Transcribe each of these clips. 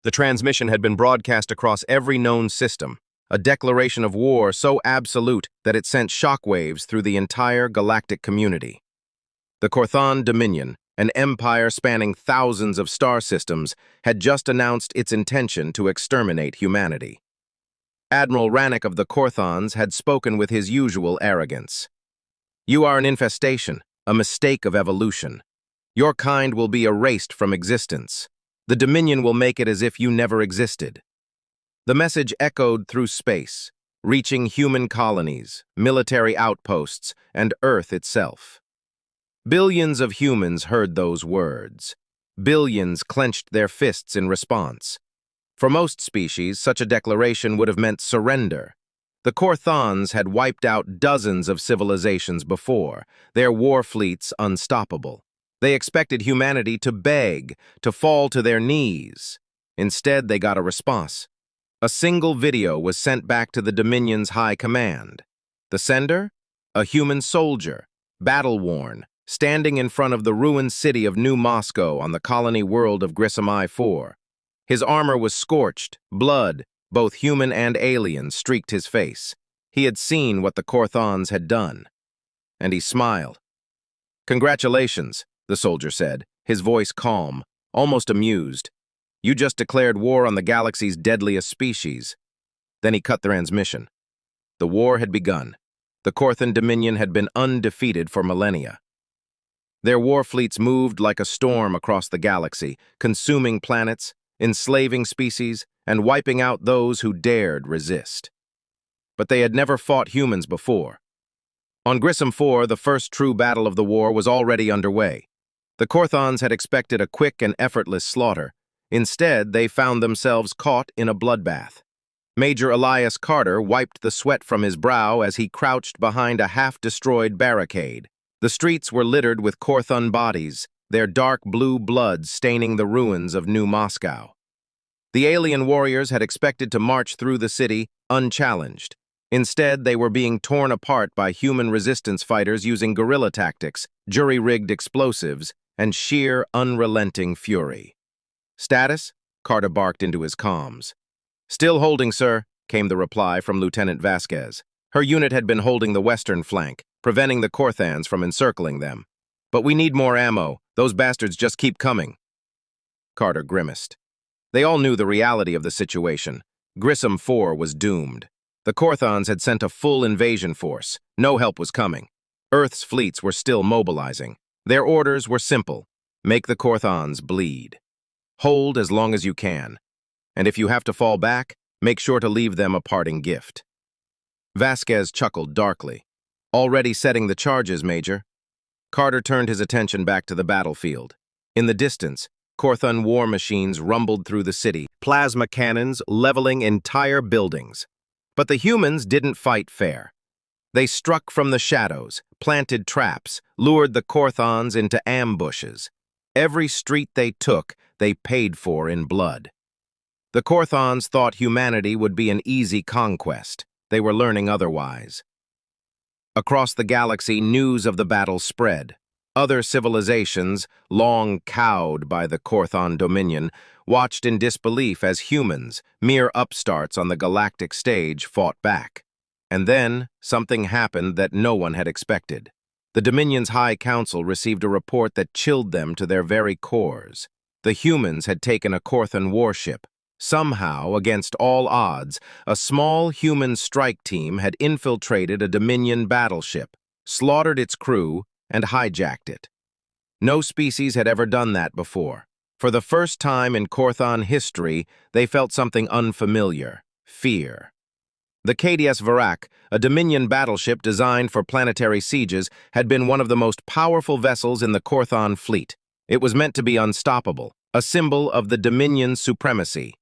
The transmission had been broadcast across every known system, a declaration of war so absolute that it sent shockwaves through the entire galactic community. The Corthon Dominion, an empire spanning thousands of star systems, had just announced its intention to exterminate humanity. Admiral Rannick of the Corthons had spoken with his usual arrogance. "You are an infestation, a mistake of evolution. Your kind will be erased from existence. The Dominion will make it as if you never existed." The message echoed through space, reaching human colonies, military outposts, and Earth itself. Billions of humans heard those words. Billions clenched their fists in response. For most species, such a declaration would have meant surrender. The Corthons had wiped out dozens of civilizations before, their war fleets unstoppable. They expected humanity to beg, to fall to their knees. Instead, they got a response. A single video was sent back to the Dominion's high command. The sender? A human soldier, battle-worn, standing in front of the ruined city of New Moscow on the colony world of Grissom I-4. His armor was scorched, blood, both human and alien, streaked his face. He had seen what the Corthons had done. And he smiled. "Congratulations," the soldier said, his voice calm, almost amused. "You just declared war on the galaxy's deadliest species." Then he cut the transmission. The war had begun. The Corthon Dominion had been undefeated for millennia. Their war fleets moved like a storm across the galaxy, consuming planets, enslaving species, and wiping out those who dared resist. But they had never fought humans before. On Grissom IV, the first true battle of the war was already underway. The Corthons had expected a quick and effortless slaughter. Instead, they found themselves caught in a bloodbath. Major Elias Carter wiped the sweat from his brow as he crouched behind a half-destroyed barricade. The streets were littered with Corthon bodies, their dark blue blood staining the ruins of New Moscow. The alien warriors had expected to march through the city unchallenged. Instead, they were being torn apart by human resistance fighters using guerrilla tactics, jury-rigged explosives, and sheer, unrelenting fury. "Status?" Carter barked into his comms. "Still holding, sir," came the reply from Lieutenant Vasquez. Her unit had been holding the western flank, preventing the Corthons from encircling them. "But we need more ammo. Those bastards just keep coming." Carter grimaced. They all knew the reality of the situation. Grissom IV was doomed. The Corthons had sent a full invasion force. No help was coming. Earth's fleets were still mobilizing. Their orders were simple. Make the Corthons bleed. Hold as long as you can. And if you have to fall back, make sure to leave them a parting gift. Vasquez chuckled darkly. "Already setting the charges, Major." Carter turned his attention back to the battlefield. In the distance, Corthon war machines rumbled through the city, plasma cannons leveling entire buildings. But the humans didn't fight fair. They struck from the shadows, planted traps, lured the Corthons into ambushes. Every street they took, they paid for in blood. The Corthons thought humanity would be an easy conquest. They were learning otherwise. Across the galaxy, news of the battle spread. Other civilizations, long cowed by the Corthon Dominion, watched in disbelief as humans, mere upstarts on the galactic stage, fought back. And then, something happened that no one had expected. The Dominion's High Council received a report that chilled them to their very cores. The humans had taken a Corthon warship. Somehow, against all odds, a small human strike team had infiltrated a Dominion battleship, slaughtered its crew, and hijacked it. No species had ever done that before. For the first time in Corthon history, they felt something unfamiliar: fear. The Cadius Varak, a Dominion battleship designed for planetary sieges, had been one of the most powerful vessels in the Corthon fleet. It was meant to be unstoppable, a symbol of the Dominion's supremacy.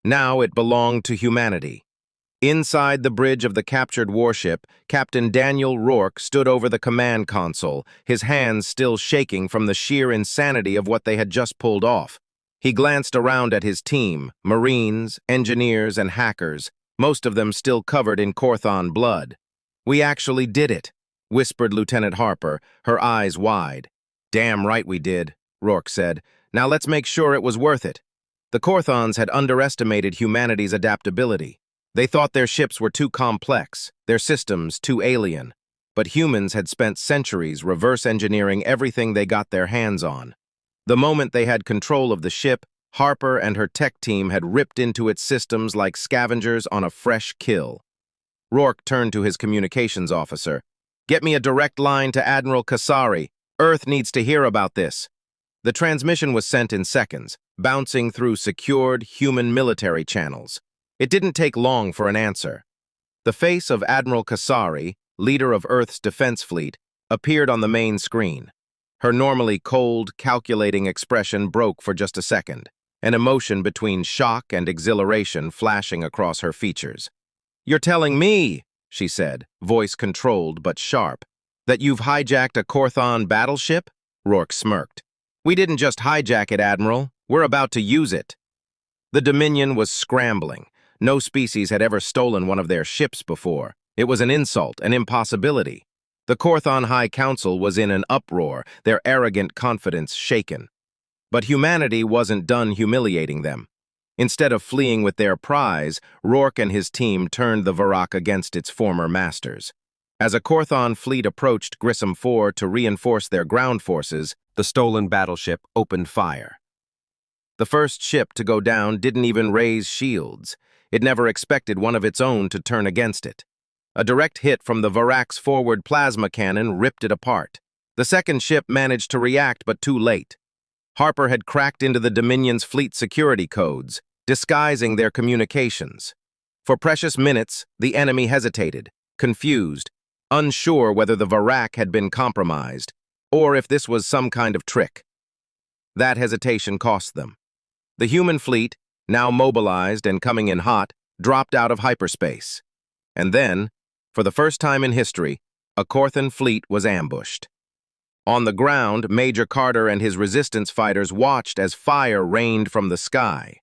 Now it belonged to humanity. Inside the bridge of the captured warship, Captain Daniel Rourke stood over the command console, his hands still shaking from the sheer insanity of what they had just pulled off. He glanced around at his team, Marines, engineers, and hackers, most of them still covered in Corthon blood. "We actually did it," whispered Lieutenant Harper, her eyes wide. "Damn right we did," Rourke said. "Now let's make sure it was worth it." The Korthons had underestimated humanity's adaptability. They thought their ships were too complex, their systems too alien. But humans had spent centuries reverse engineering everything they got their hands on. The moment they had control of the ship, Harper and her tech team had ripped into its systems like scavengers on a fresh kill. Rourke turned to his communications officer. "Get me a direct line to Admiral Kasari. Earth needs to hear about this." The transmission was sent in seconds, bouncing through secured human military channels. It didn't take long for an answer. The face of Admiral Kasari, leader of Earth's defense fleet, appeared on the main screen. Her normally cold, calculating expression broke for just a second, an emotion between shock and exhilaration flashing across her features. "You're telling me," she said, voice controlled but sharp, "that you've hijacked a Korthon battleship?" Rourke smirked. "We didn't just hijack it, Admiral. We're about to use it." The Dominion was scrambling. No species had ever stolen one of their ships before. It was an insult, an impossibility. The Korthon High Council was in an uproar, their arrogant confidence shaken. But humanity wasn't done humiliating them. Instead of fleeing with their prize, Rourke and his team turned the Varak against its former masters. As a Korthon fleet approached Grissom 4 to reinforce their ground forces, the stolen battleship opened fire. The first ship to go down didn't even raise shields. It never expected one of its own to turn against it. A direct hit from the Varak's forward plasma cannon ripped it apart. The second ship managed to react, but too late. Harper had cracked into the Dominion's fleet security codes, disguising their communications. For precious minutes, the enemy hesitated, confused, unsure whether the Varak had been compromised, or if this was some kind of trick. That hesitation cost them. The human fleet, now mobilized and coming in hot, dropped out of hyperspace. And then, for the first time in history, a Korthon fleet was ambushed. On the ground, Major Carter and his resistance fighters watched as fire rained from the sky.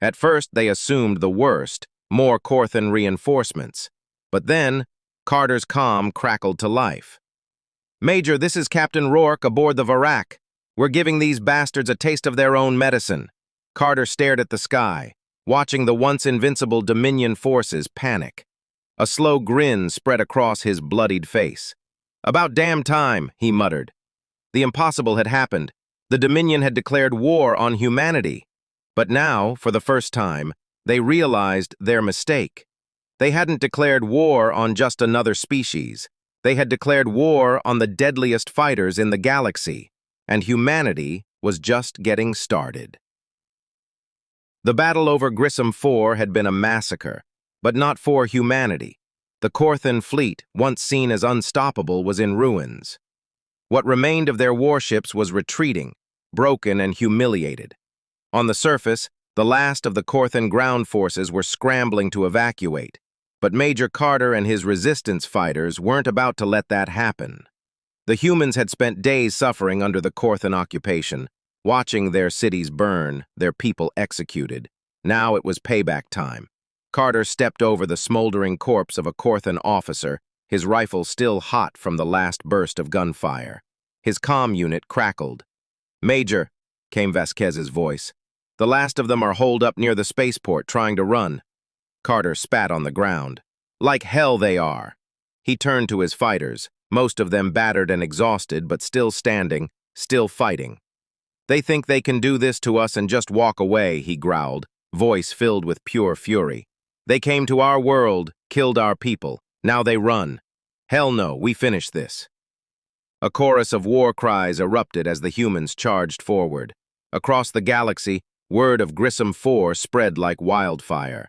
At first, they assumed the worst, more Korthon reinforcements. But then, Carter's calm crackled to life. "Major, this is Captain Rourke aboard the Varak. We're giving these bastards a taste of their own medicine." Carter stared at the sky, watching the once invincible Dominion forces panic. A slow grin spread across his bloodied face. "About damn time," he muttered. The impossible had happened. The Dominion had declared war on humanity. But now, for the first time, they realized their mistake. They hadn't declared war on just another species. They had declared war on the deadliest fighters in the galaxy, and humanity was just getting started. The battle over Grissom 4 had been a massacre, but not for humanity. The Korthon fleet, once seen as unstoppable, was in ruins. What remained of their warships was retreating, broken and humiliated. On the surface, the last of the Korthon ground forces were scrambling to evacuate, but Major Carter and his resistance fighters weren't about to let that happen. The humans had spent days suffering under the Korthon occupation, watching their cities burn, their people executed. Now it was payback time. Carter stepped over the smoldering corpse of a Korthon officer, his rifle still hot from the last burst of gunfire. His comm unit crackled. "Major," came Vasquez's voice, "the last of them are holed up near the spaceport trying to run." Carter spat on the ground. "Like hell they are." He turned to his fighters, most of them battered and exhausted, but still standing, still fighting. "They think they can do this to us and just walk away," he growled, voice filled with pure fury. "They came to our world, killed our people. Now they run. Hell no, we finish this." A chorus of war cries erupted as the humans charged forward. Across the galaxy, word of Grissom 4 spread like wildfire.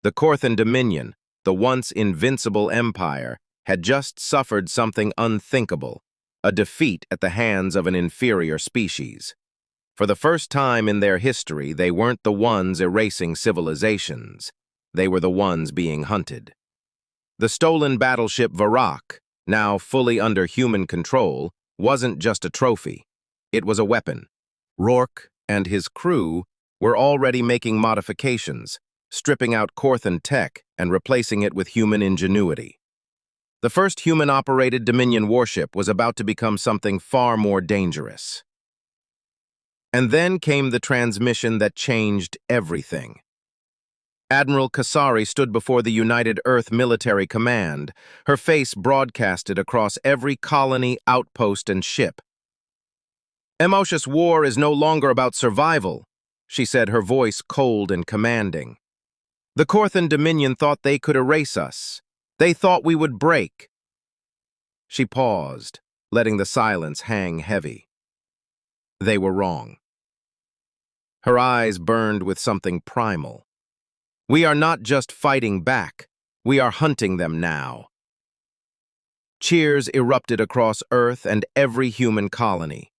The Korthon Dominion, the once invincible empire, had just suffered something unthinkable, a defeat at the hands of an inferior species. For the first time in their history, they weren't the ones erasing civilizations. They were the ones being hunted. The stolen battleship Varak, now fully under human control, wasn't just a trophy. It was a weapon. Rourke and his crew were already making modifications, stripping out Korthon tech and replacing it with human ingenuity. The first human-operated Dominion warship was about to become something far more dangerous. And then came the transmission that changed everything. Admiral Kasari stood before the United Earth Military Command, her face broadcasted across every colony, outpost, and ship. "Emotious war is no longer about survival," she said, her voice cold and commanding. "The Korthan Dominion thought they could erase us. They thought we would break." She paused, letting the silence hang heavy. They were wrong. Her eyes burned with something primal. "We are not just fighting back, we are hunting them now." Cheers erupted across Earth and every human colony.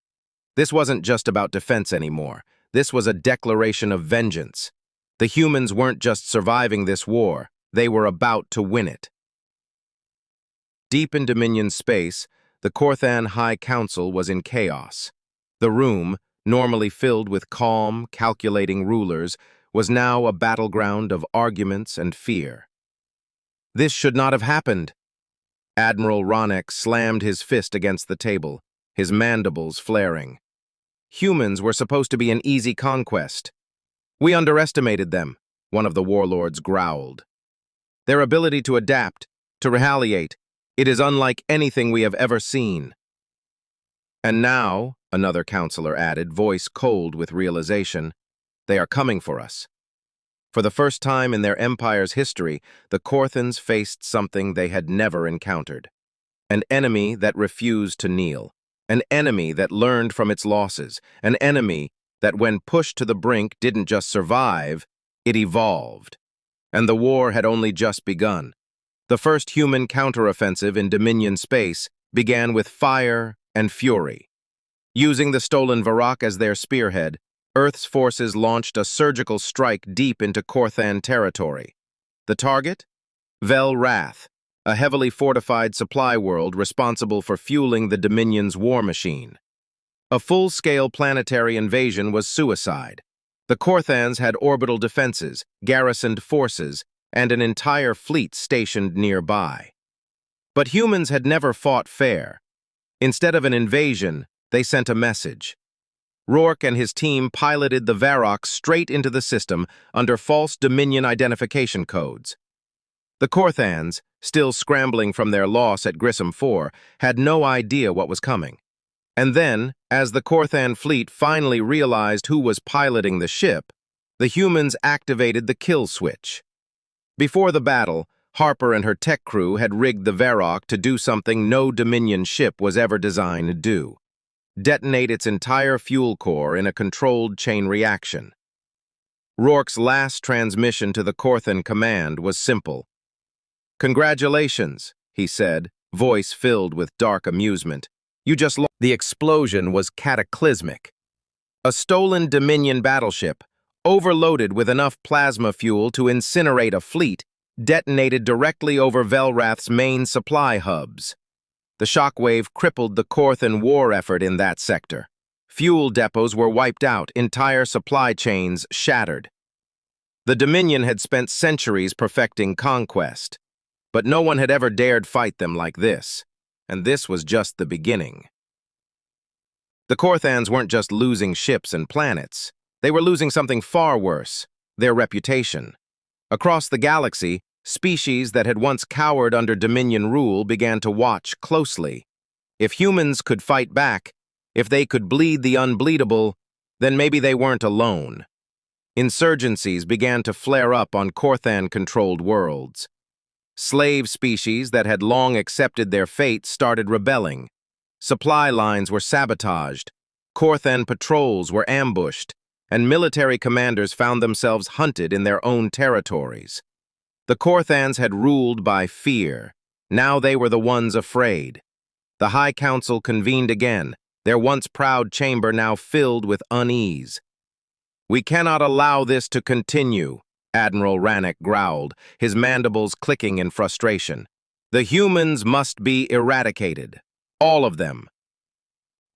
This wasn't just about defense anymore. This was a declaration of vengeance. The humans weren't just surviving this war, they were about to win it. Deep in Dominion space, the Korthan High Council was in chaos. The room, normally filled with calm, calculating rulers, was now a battleground of arguments and fear. This should not have happened. Admiral Ronek slammed his fist against the table, his mandibles flaring. Humans were supposed to be an easy conquest. "We underestimated them," one of the warlords growled. "Their ability to adapt, to retaliate, it is unlike anything we have ever seen." "And now," another counselor added, voice cold with realization, "they are coming for us." For the first time in their empire's history, the Korthans faced something they had never encountered. An enemy that refused to kneel. An enemy that learned from its losses. An enemy that, when pushed to the brink, didn't just survive, it evolved. And the war had only just begun. The first human counteroffensive in Dominion space began with fire and fury. Using the stolen Varrock as their spearhead, Earth's forces launched a surgical strike deep into Korthan territory. The target? Vel Rath, a heavily fortified supply world responsible for fueling the Dominion's war machine. A full-scale planetary invasion was suicide. The Korthans had orbital defenses, garrisoned forces, and an entire fleet stationed nearby. But humans had never fought fair. Instead of an invasion, they sent a message. Rourke and his team piloted the Varrock straight into the system under false Dominion identification codes. The Korthans, still scrambling from their loss at Grissom 4, had no idea what was coming. And then, as the Korthan fleet finally realized who was piloting the ship, the humans activated the kill switch. Before the battle, Harper and her tech crew had rigged the Varrock to do something no Dominion ship was ever designed to do: detonate its entire fuel core in a controlled chain reaction. Rourke's last transmission to the Korthan command was simple. "Congratulations," he said, voice filled with dark amusement. "You just lost." The explosion was cataclysmic. A stolen Dominion battleship, overloaded with enough plasma fuel to incinerate a fleet, detonated directly over Velrath's main supply hubs. The shockwave crippled the Korthan war effort in that sector. Fuel depots were wiped out, entire supply chains shattered. The Dominion had spent centuries perfecting conquest, but no one had ever dared fight them like this, and this was just the beginning. The Korthans weren't just losing ships and planets. They were losing something far worse: their reputation. Across the galaxy, species that had once cowered under Dominion rule began to watch closely. If humans could fight back, if they could bleed the unbleedable, then maybe they weren't alone. Insurgencies began to flare up on Korthan-controlled worlds. Slave species that had long accepted their fate started rebelling. Supply lines were sabotaged, Korthan patrols were ambushed, and military commanders found themselves hunted in their own territories. The Korthans had ruled by fear. Now they were the ones afraid. The High Council convened again, their once proud chamber now filled with unease. "We cannot allow this to continue," Admiral Rannick growled, his mandibles clicking in frustration. "The humans must be eradicated. All of them."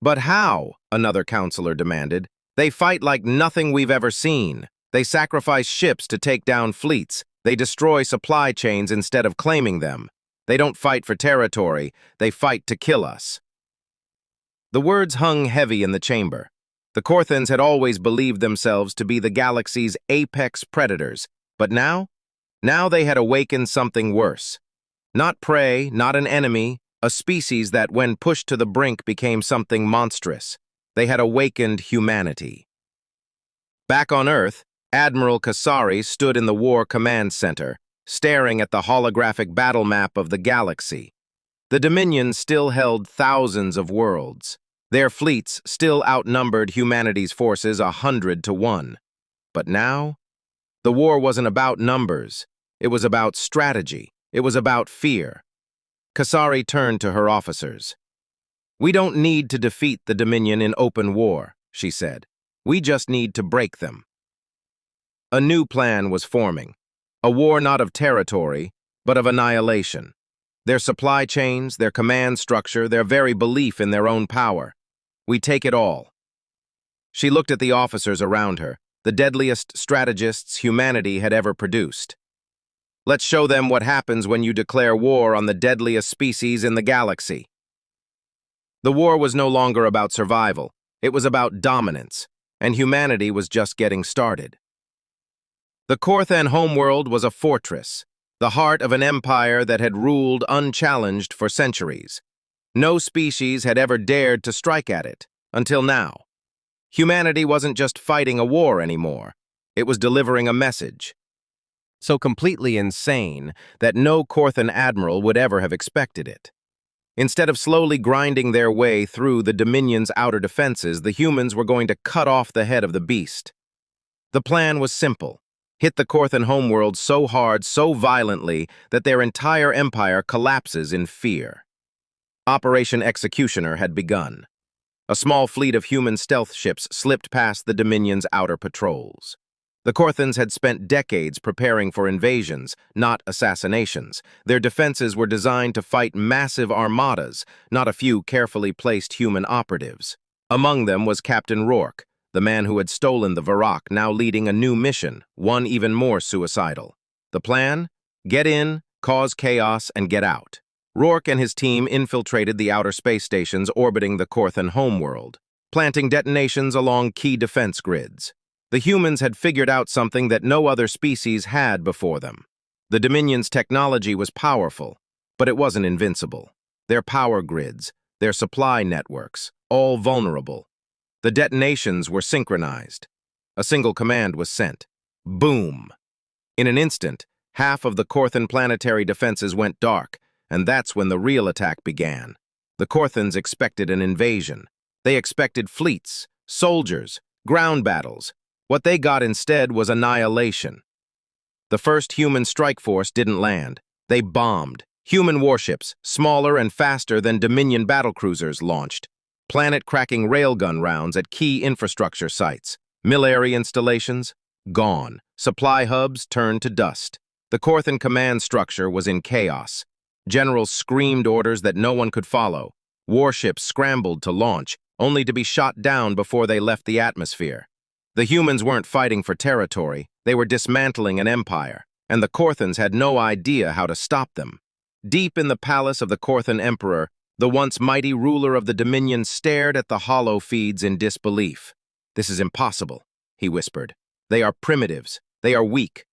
"But how?" another counselor demanded. "They fight like nothing we've ever seen. They sacrifice ships to take down fleets. They destroy supply chains instead of claiming them. They don't fight for territory, they fight to kill us." The words hung heavy in the chamber. The Korthans had always believed themselves to be the galaxy's apex predators, but now they had awakened something worse. Not prey, not an enemy, a species that, when pushed to the brink, became something monstrous. They had awakened humanity. Back on Earth, Admiral Kasari stood in the War Command Center, staring at the holographic battle map of the galaxy. The Dominion still held thousands of worlds. Their fleets still outnumbered humanity's forces 100-1. But now, the war wasn't about numbers. It was about strategy. It was about fear. Kasari turned to her officers. "We don't need to defeat the Dominion in open war," she said. "We just need to break them." A new plan was forming. A war not of territory, but of annihilation. Their supply chains, their command structure, their very belief in their own power. We take it all. She looked at the officers around her, the deadliest strategists humanity had ever produced. "Let's show them what happens when you declare war on the deadliest species in the galaxy." The war was no longer about survival. It was about dominance, and humanity was just getting started. The Korthan homeworld was a fortress, the heart of an empire that had ruled unchallenged for centuries. No species had ever dared to strike at it, until now. Humanity wasn't just fighting a war anymore. It was delivering a message. So completely insane that no Korthan admiral would ever have expected it. Instead of slowly grinding their way through the Dominion's outer defenses, the humans were going to cut off the head of the beast. The plan was simple. Hit the Korthan homeworld so hard, so violently, that their entire empire collapses in fear. Operation Executioner had begun. A small fleet of human stealth ships slipped past the Dominion's outer patrols. The Korthans had spent decades preparing for invasions, not assassinations. Their defenses were designed to fight massive armadas, not a few carefully placed human operatives. Among them was Captain Rourke, the man who had stolen the Varrock, now leading a new mission, one even more suicidal. The plan? Get in, cause chaos, and get out. Rourke and his team infiltrated the outer space stations orbiting the Korthan homeworld, planting detonations along key defense grids. The humans had figured out something that no other species had before them. The Dominion's technology was powerful, but it wasn't invincible. Their power grids, their supply networks, all vulnerable. The detonations were synchronized. A single command was sent. Boom! In an instant, half of the Korthan planetary defenses went dark, and that's when the real attack began. The Korthans expected an invasion. They expected fleets, soldiers, ground battles. What they got instead was annihilation. The first human strike force didn't land. They bombed. Human warships, smaller and faster than Dominion battlecruisers, launched. Planet-cracking railgun rounds at key infrastructure sites. Military installations? Gone. Supply hubs turned to dust. The Korthan command structure was in chaos. Generals screamed orders that no one could follow. Warships scrambled to launch, only to be shot down before they left the atmosphere. The humans weren't fighting for territory, they were dismantling an empire, and the Korthans had no idea how to stop them. Deep in the palace of the Korthan Emperor, the once mighty ruler of the Dominion stared at the hollow feeds in disbelief. "This is impossible," he whispered. "They are primitives. They are weak."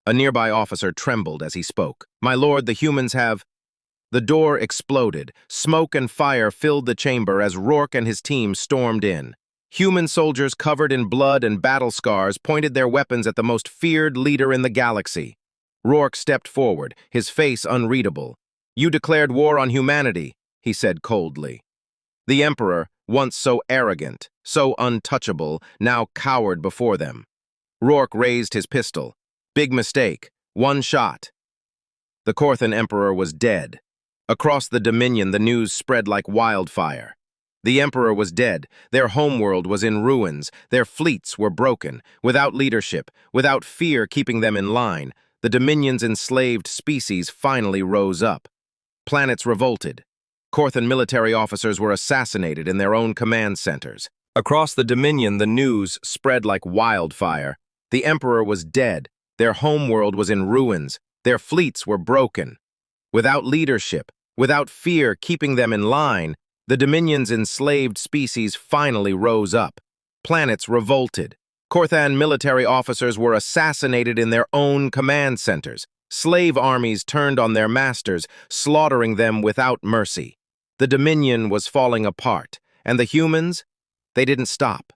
A nearby officer trembled as he spoke. "My lord, the humans have—" The door exploded. Smoke and fire filled the chamber as Rourke and his team stormed in. Human soldiers covered in blood and battle scars pointed their weapons at the most feared leader in the galaxy. Rourke stepped forward, his face unreadable. "You declared war on humanity," he said coldly. The Emperor, once so arrogant, so untouchable, now cowered before them. Rourke raised his pistol. Big mistake. One shot. The Korthan Emperor was dead. Across the Dominion, the news spread like wildfire. The Emperor was dead. Their homeworld was in ruins. Their fleets were broken. Without leadership, without fear keeping them in line, the Dominion's enslaved species finally rose up. Planets revolted. Korthan military officers were assassinated in their own command centers. Across the Dominion, the news spread like wildfire. The Emperor was dead. Their homeworld was in ruins. Their fleets were broken. Without leadership, without fear keeping them in line, the Dominion's enslaved species finally rose up. Planets revolted. Corthan military officers were assassinated in their own command centers. Slave armies turned on their masters, slaughtering them without mercy. The Dominion was falling apart, and the humans, they didn't stop.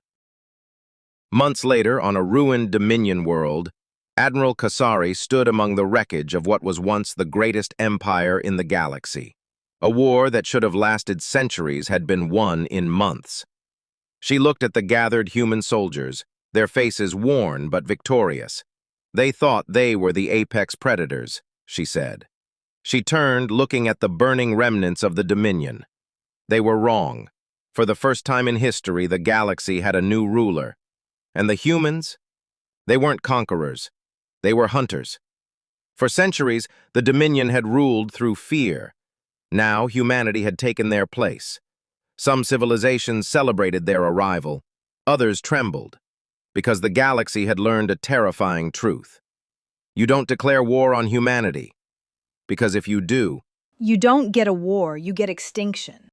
Months later, on a ruined Dominion world, Admiral Kasari stood among the wreckage of what was once the greatest empire in the galaxy. A war that should have lasted centuries had been won in months. She looked at the gathered human soldiers, their faces worn but victorious. They thought they were the apex predators, she said. She turned, looking at the burning remnants of the Dominion. They were wrong. For the first time in history, the galaxy had a new ruler. And the humans? They weren't conquerors. They were hunters. For centuries, the Dominion had ruled through fear. Now, humanity had taken their place. Some civilizations celebrated their arrival. Others trembled, because the galaxy had learned a terrifying truth. You don't declare war on humanity, because if you do, You don't get a war, you get extinction.